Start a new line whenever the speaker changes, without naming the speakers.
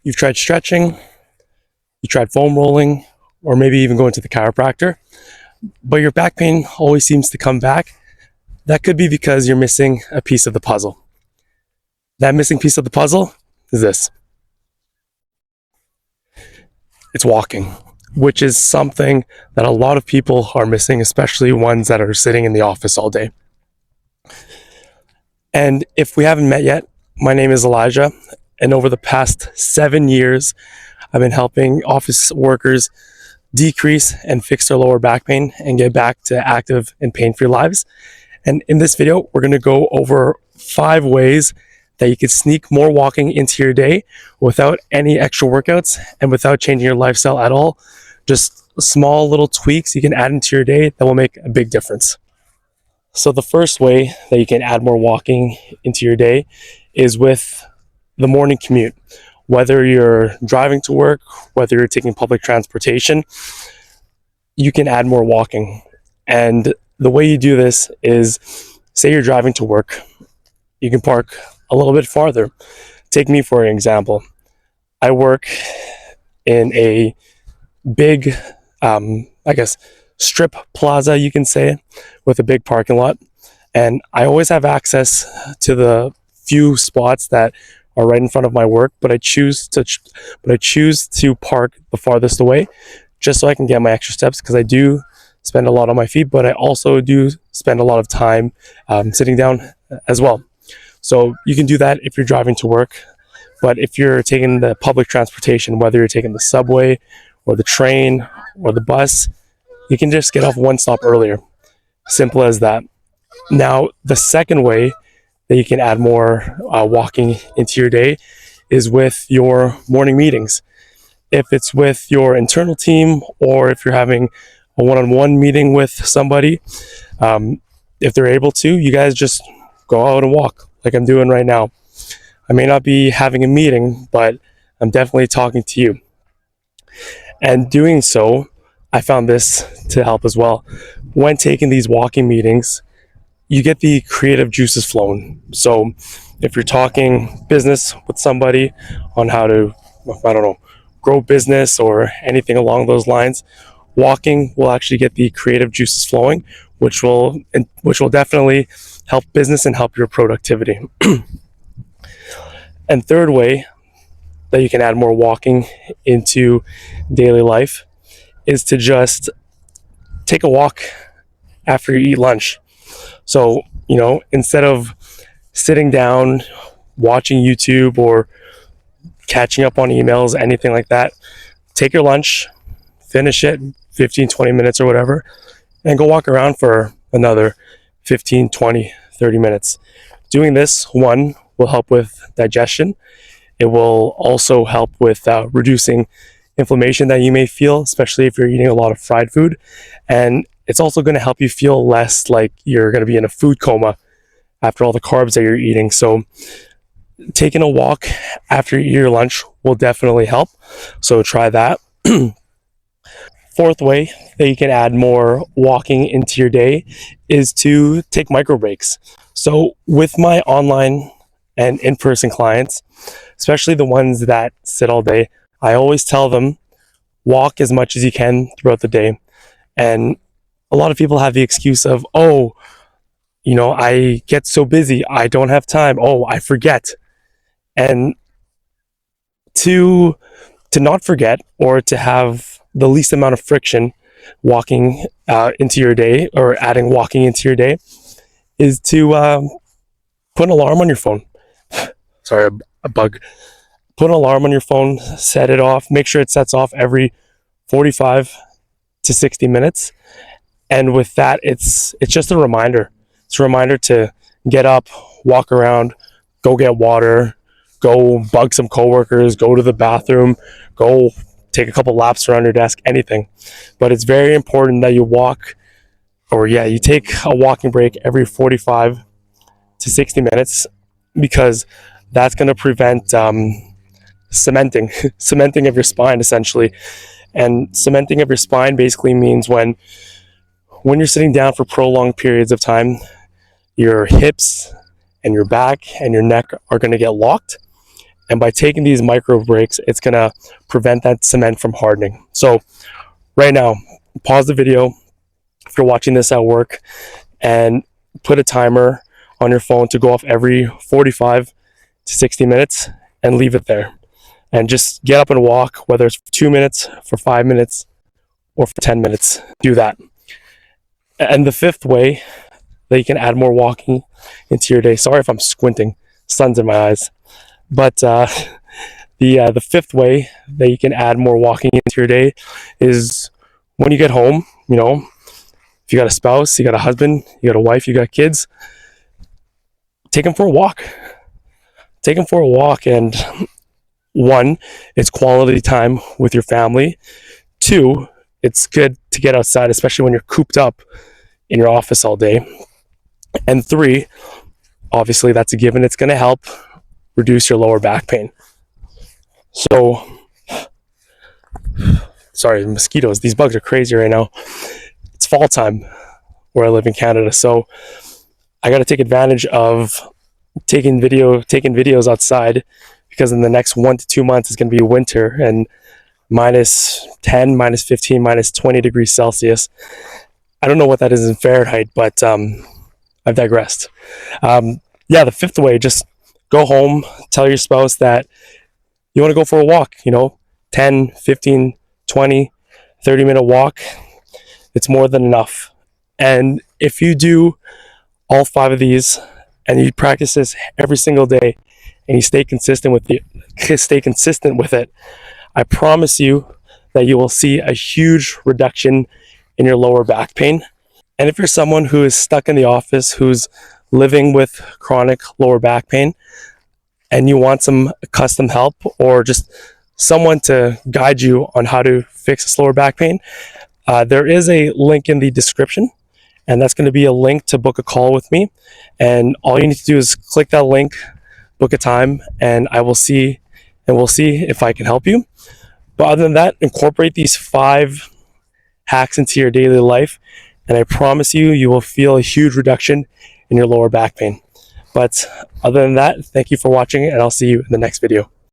You've tried stretching, you tried foam rolling, or maybe even going to the chiropractor, but your back pain always seems to come back. That could be because you're missing a piece of the puzzle. That missing piece of the puzzle is this. It's walking, which is something that a lot of people are missing, especially ones that are sitting in the office all day. And if we haven't met yet, my name is Elijah, and over the past 7 years, I've been helping office workers decrease and fix their lower back pain and get back to active and pain-free lives. And in this video, we're going to go over 5 ways that you can sneak more walking into your day without any extra workouts and without changing your lifestyle at all. Just small little tweaks you can add into your day that will make a big difference. So the first way that you can add more walking into your day is with the morning commute. Whether you're driving to work, whether you're taking public transportation, you can add more walking. And the way you do this is, say you're driving to work, you can park a little bit farther. Take me for an example. I work in a big, strip plaza, you can say, with a big parking lot. And I always have access to the few spots that are right in front of my work, but I choose to park the farthest away just so I can get my extra steps, because I do spend a lot on my feet, but I also do spend a lot of time sitting down as well. So you can do that if you're driving to work. But if you're taking the public transportation, whether you're taking the subway or the train or the bus, you can just get off one stop earlier. Simple as that. Now, the second way that you can add more walking into your day is with your morning meetings. If it's with your internal team, or if you're having a one-on-one meeting with somebody, if they're able to, you guys just go out and walk like I'm doing right now. I may not be having a meeting, but I'm definitely talking to you. And doing so, I found this to help as well. When taking these walking meetings, you get the creative juices flowing. So if you're talking business with somebody on how to, grow business or anything along those lines, walking will actually get the creative juices flowing, which will definitely help business and help your productivity. And third way that you can add more walking into daily life is to just take a walk after you eat lunch. So, instead of sitting down, watching YouTube or catching up on emails, anything like that, take your lunch, finish it 15, 20 minutes or whatever, and go walk around for another 15, 20, 30 minutes. Doing this, one, will help with digestion. It will also help with reducing inflammation that you may feel, especially if you're eating a lot of fried food. And it's also going to help you feel less like you're going to be in a food coma after all the carbs that you're eating. So taking a walk after you eat your lunch will definitely help. So try that. Fourth way that you can add more walking into your day is to take micro breaks. So with my online and in-person clients, especially the ones that sit all day, I always tell them, walk as much as you can throughout the day. And a lot of people have the excuse of, I get so busy, I don't have time. Oh, I forget. And to not forget, or to have the least amount of friction walking into your day, or adding walking into your day, is to put an alarm on your phone. Sorry, a bug. Put an alarm on your phone, set it off, make sure it sets off every 45 to 60 minutes. And with that, it's just a reminder. It's a reminder to get up, walk around, go get water, go bug some coworkers, go to the bathroom, go take a couple laps around your desk, anything. But it's very important that you you take a walking break every 45 to 60 minutes, because that's going to prevent cementing of your spine, essentially. And cementing of your spine basically means when you're sitting down for prolonged periods of time, your hips and your back and your neck are going to get locked. And by taking these micro breaks, it's going to prevent that cement from hardening. So right now, pause the video if you're watching this at work and put a timer on your phone to go off every 45 to 60 minutes and leave it there. And just get up and walk, whether it's for 2 minutes, for 5 minutes, or for 10 minutes. Do that. And the fifth way that you can add more walking into your day. Sorry if I'm squinting, sun's in my eyes. But the fifth way that you can add more walking into your day is when you get home, you know, if you got a spouse, you got a husband, you got a wife, you got kids, take them for a walk. Take them for a walk. And one, it's quality time with your family. Two, it's good to get outside, especially when you're cooped up in your office all day. And three, obviously that's a given. It's going to help reduce your lower back pain. So, sorry, mosquitoes. These bugs are crazy right now. It's fall time where I live in Canada. So I got to take advantage of taking videos outside, because in the next 1 to 2 months it's going to be winter and minus 10, minus 15, minus 20 degrees Celsius. I don't know what that is in Fahrenheit, but I've digressed. The fifth way, just go home, tell your spouse that you want to go for a walk, 10, 15, 20, 30-minute walk. It's more than enough. And if you do all 5 of these and you practice this every single day and you stay consistent with it, I promise you that you will see a huge reduction in your lower back pain. And if you're someone who is stuck in the office, who's living with chronic lower back pain, and you want some custom help or just someone to guide you on how to fix this lower back pain, there is a link in the description, and that's going to be a link to book a call with me. And all you need to do is click that link, book a time, and we'll see if I can help you. But other than that, incorporate these 5 hacks into your daily life, and I promise you will feel a huge reduction in your lower back pain. But other than that, thank you for watching, and I'll see you in the next video.